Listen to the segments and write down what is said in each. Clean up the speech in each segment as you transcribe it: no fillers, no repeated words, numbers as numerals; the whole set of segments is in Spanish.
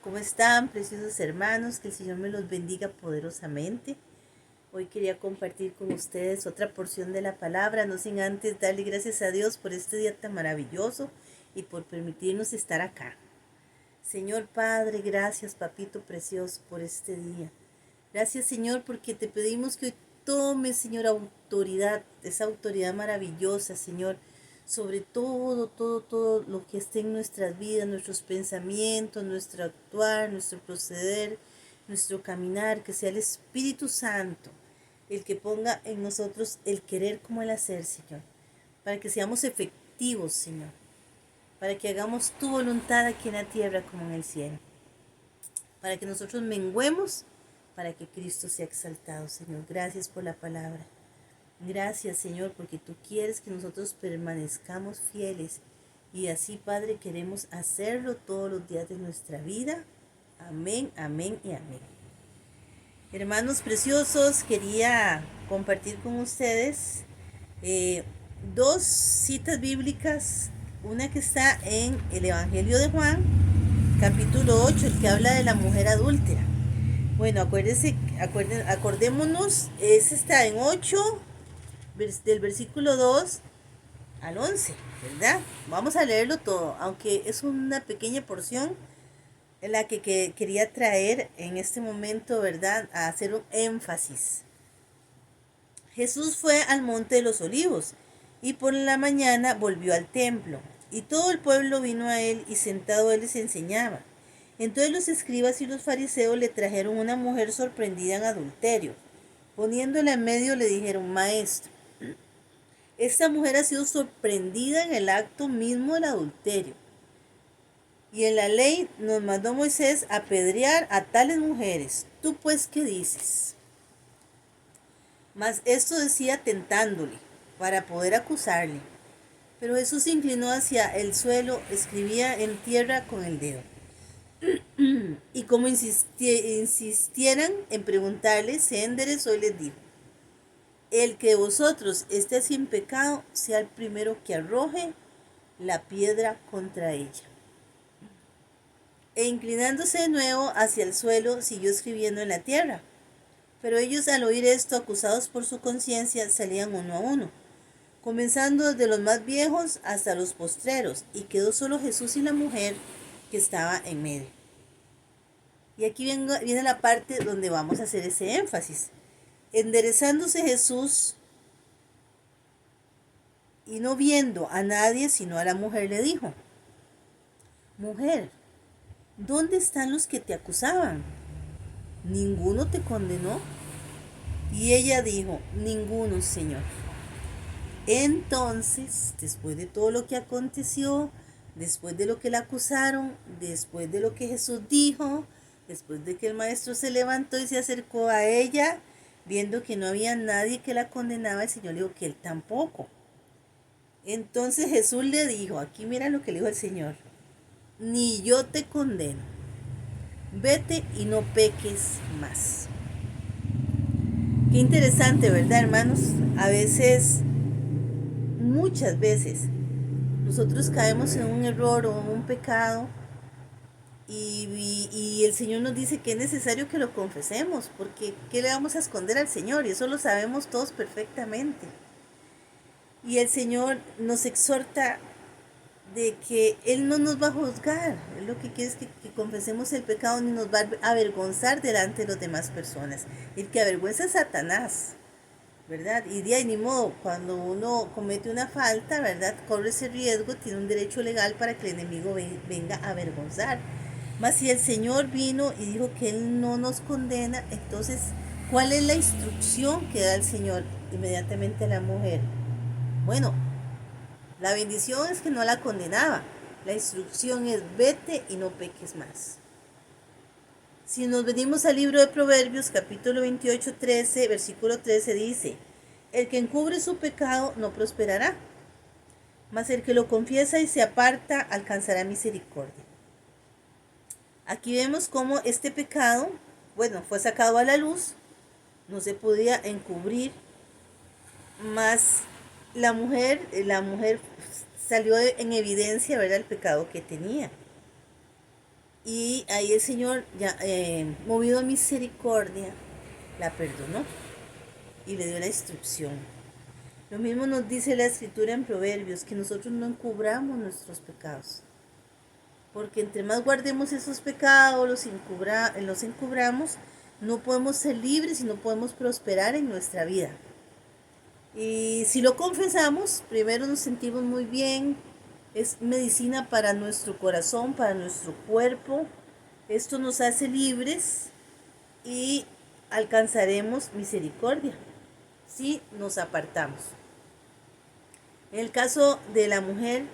¿Cómo están, preciosos hermanos? Que el Señor me los bendiga poderosamente. Hoy quería compartir con ustedes otra porción de la palabra, no sin antes darle gracias a Dios por este día tan maravilloso y por permitirnos estar acá. Señor Padre, gracias, papito precioso, por este día. Gracias, Señor, porque te pedimos que hoy tomes, Señor, autoridad, esa autoridad maravillosa, Señor, sobre todo lo que esté en nuestras vidas, nuestros pensamientos, nuestro actuar, nuestro proceder, nuestro caminar, que sea el Espíritu Santo el que ponga en nosotros el querer como el hacer, Señor, para que seamos efectivos, Señor, para que hagamos tu voluntad aquí en la tierra como en el cielo, para que nosotros menguemos, para que Cristo sea exaltado, Señor. Gracias por la palabra. Gracias, Señor, porque tú quieres que nosotros permanezcamos fieles y así, Padre, queremos hacerlo todos los días de nuestra vida. Amén, amén y amén. Hermanos preciosos, quería compartir con ustedes dos citas bíblicas. Una que está en el Evangelio de Juan, capítulo 8, el que habla de la mujer adúltera. Bueno, acordémonos, ese está en 8, del versículo 2 al 11, ¿verdad? Vamos a leerlo todo, aunque es una pequeña porción en la que quería traer en este momento, ¿verdad? A hacer un énfasis. Jesús fue al monte de los olivos y por la mañana volvió al templo y todo el pueblo vino a él y sentado él les enseñaba. Entonces los escribas y los fariseos le trajeron una mujer sorprendida en adulterio. Poniéndola en medio le dijeron: Maestro, esta mujer ha sido sorprendida en el acto mismo del adulterio. Y en la ley nos mandó Moisés apedrear a tales mujeres. ¿Tú pues qué dices? Mas esto decía tentándole, para poder acusarle. Pero Jesús se inclinó hacia el suelo, escribía en tierra con el dedo. Y como insistieran en preguntarle, se enderezó y les dijo: El que de vosotros esté sin pecado, sea el primero que arroje la piedra contra ella. E inclinándose de nuevo hacia el suelo, siguió escribiendo en la tierra. Pero ellos, al oír esto, acusados por su conciencia, salían uno a uno, comenzando desde los más viejos hasta los postreros, y quedó solo Jesús y la mujer que estaba en medio. Y aquí viene la parte donde vamos a hacer ese énfasis. Enderezándose Jesús y no viendo a nadie sino a la mujer, le dijo: Mujer, ¿dónde están los que te acusaban? ¿Ninguno te condenó? Y ella dijo: Ninguno, Señor. Entonces, después de todo lo que aconteció, después de lo que la acusaron, después de lo que Jesús dijo, después de que el maestro se levantó y se acercó a ella, viendo que no había nadie que la condenaba, el Señor le dijo que él tampoco. Entonces Jesús le dijo, aquí mira lo que le dijo el Señor: ni yo te condeno, vete y no peques más. Qué interesante, ¿verdad, hermanos? A veces, muchas veces, nosotros caemos en un error o en un pecado y el Señor nos dice que es necesario que lo confesemos, porque ¿qué le vamos a esconder al Señor? Y eso lo sabemos todos perfectamente. Y el Señor nos exhorta de que Él no nos va a juzgar. Él lo que quiere es que confesemos el pecado, ni nos va a avergonzar delante de las demás personas. El que avergüenza es Satanás, ¿verdad? Y de ahí ni modo, cuando uno comete una falta, ¿verdad? Corre ese riesgo, tiene un derecho legal para que el enemigo venga a avergonzar. Mas si el Señor vino y dijo que Él no nos condena, entonces, ¿cuál es la instrucción que da el Señor inmediatamente a la mujer? Bueno, la bendición es que no la condenaba. La instrucción es: vete y no peques más. Si nos venimos al libro de Proverbios, capítulo 28, 13, versículo 13, dice: el que encubre su pecado no prosperará, mas el que lo confiesa y se aparta alcanzará misericordia. Aquí vemos cómo este pecado, bueno, fue sacado a la luz, no se podía encubrir, mas la mujer salió en evidencia, ¿verdad?, el pecado que tenía. Y ahí el Señor, ya, movido a misericordia, la perdonó y le dio la instrucción. Lo mismo nos dice la escritura en Proverbios, que nosotros no encubramos nuestros pecados. Porque entre más guardemos esos pecados, los encubramos, no podemos ser libres y no podemos prosperar en nuestra vida. Y si lo confesamos, primero nos sentimos muy bien, es medicina para nuestro corazón, para nuestro cuerpo. Esto nos hace libres y alcanzaremos misericordia si nos apartamos. En el caso de la mujer,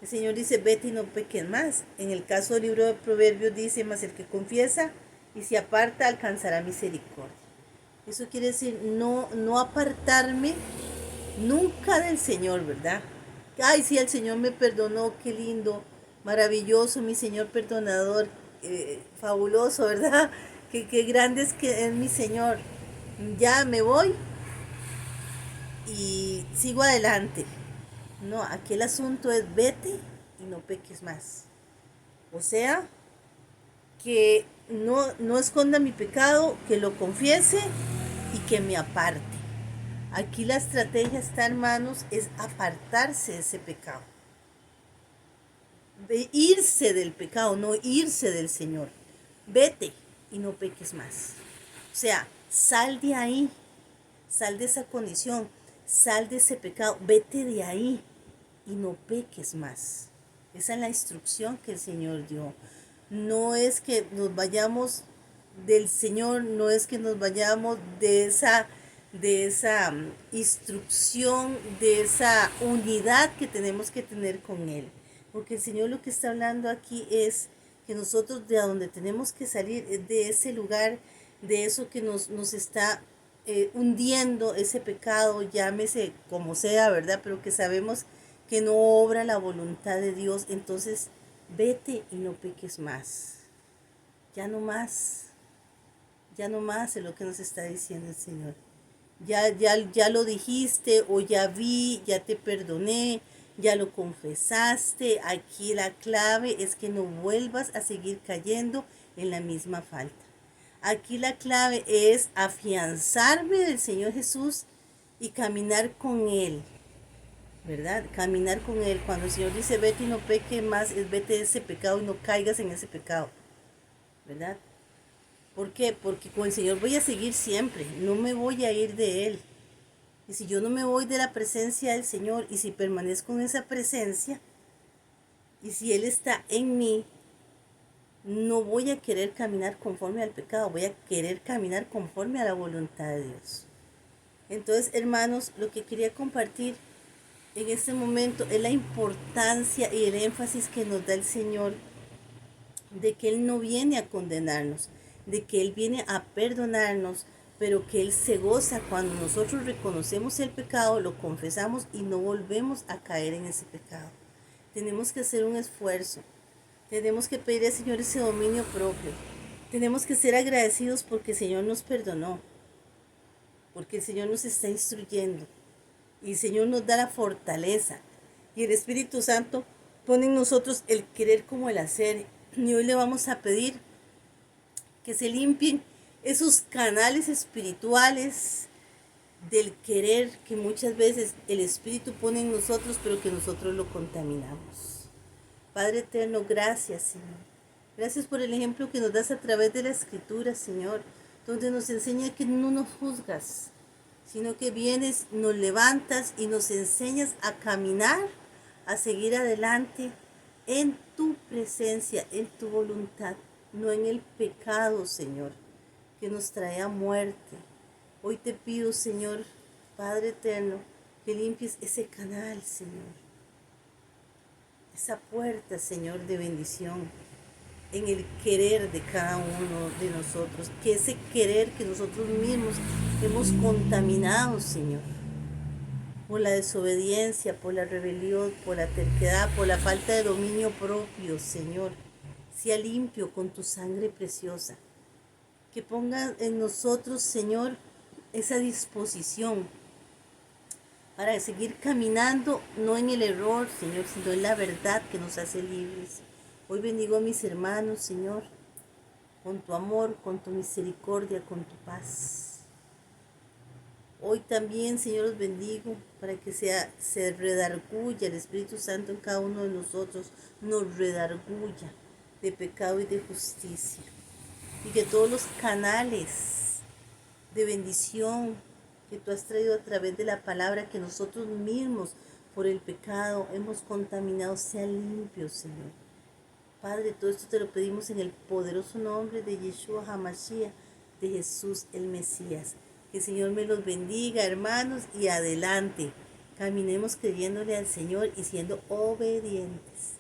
el Señor dice, vete y no peques más. En el caso del libro de Proverbios dice, mas el que confiesa y se aparta alcanzará misericordia. Eso quiere decir no apartarme nunca del Señor, ¿verdad? Ay, sí, el Señor me perdonó, qué lindo, maravilloso, mi Señor perdonador, fabuloso, ¿verdad? Qué grande es que es mi Señor. Ya me voy y sigo adelante. No, aquí el asunto es vete y no peques más. O sea, que no esconda mi pecado, que lo confiese y que me aparte. Aquí la estrategia está, hermanos, es apartarse de ese pecado. De irse del pecado, no irse del Señor. Vete y no peques más. O sea, sal de ahí, sal de esa condición, sal de ese pecado, vete de ahí y no peques más. Esa es la instrucción que el Señor dio. No es que nos vayamos del Señor, no es que nos vayamos de esa instrucción, de esa unidad que tenemos que tener con Él. Porque el Señor lo que está hablando aquí es que nosotros de donde tenemos que salir es de ese lugar, de eso que nos está hundiendo, ese pecado, llámese como sea, ¿verdad? Pero que sabemos que no obra la voluntad de Dios. Entonces, vete y no peques más. Ya no más. Ya no más es lo que nos está diciendo el Señor. Ya lo dijiste o ya vi, ya te perdoné, ya lo confesaste. Aquí la clave es que no vuelvas a seguir cayendo en la misma falta. Aquí la clave es afianzarme del Señor Jesús y caminar con Él, ¿verdad? Caminar con Él. Cuando el Señor dice vete y no peque más, es vete de ese pecado y no caigas en ese pecado, ¿verdad? ¿Por qué? Porque con el Señor voy a seguir siempre, no me voy a ir de Él. Y si yo no me voy de la presencia del Señor y si permanezco en esa presencia y si Él está en mí, no voy a querer caminar conforme al pecado, voy a querer caminar conforme a la voluntad de Dios. Entonces, hermanos, lo que quería compartir en este momento es la importancia y el énfasis que nos da el Señor de que Él no viene a condenarnos, de que Él viene a perdonarnos, pero que Él se goza cuando nosotros reconocemos el pecado, lo confesamos y no volvemos a caer en ese pecado. Tenemos que hacer un esfuerzo, tenemos que pedir al Señor ese dominio propio, tenemos que ser agradecidos porque el Señor nos perdonó, porque el Señor nos está instruyendo y el Señor nos da la fortaleza y el Espíritu Santo pone en nosotros el querer como el hacer. Y hoy le vamos a pedir que se limpien esos canales espirituales del querer que muchas veces el Espíritu pone en nosotros, pero que nosotros lo contaminamos. Padre eterno, gracias, Señor. Gracias por el ejemplo que nos das a través de la Escritura, Señor, donde nos enseña que no nos juzgas, sino que vienes, nos levantas y nos enseñas a caminar, a seguir adelante en tu presencia, en tu voluntad, no en el pecado, Señor, que nos trae a muerte. Hoy te pido, Señor, Padre eterno, que limpies ese canal, Señor, esa puerta, Señor, de bendición en el querer de cada uno de nosotros, que ese querer que nosotros mismos hemos contaminado, Señor, por la desobediencia, por la rebelión, por la terquedad, por la falta de dominio propio, Señor, sea limpio con tu sangre preciosa. Que ponga en nosotros, Señor, esa disposición para seguir caminando, no en el error, Señor, sino en la verdad que nos hace libres. Hoy bendigo a mis hermanos, Señor, con tu amor, con tu misericordia, con tu paz. Hoy también, Señor, los bendigo para que se redarguya el Espíritu Santo en cada uno de nosotros, nos redarguya de pecado y de justicia. Y que todos los canales de bendición que tú has traído a través de la palabra que nosotros mismos por el pecado hemos contaminado sean limpios, Señor. Padre, todo esto te lo pedimos en el poderoso nombre de Yeshua HaMashiach, de Jesús el Mesías. Que el Señor me los bendiga, hermanos, y adelante. Caminemos creyéndole al Señor y siendo obedientes.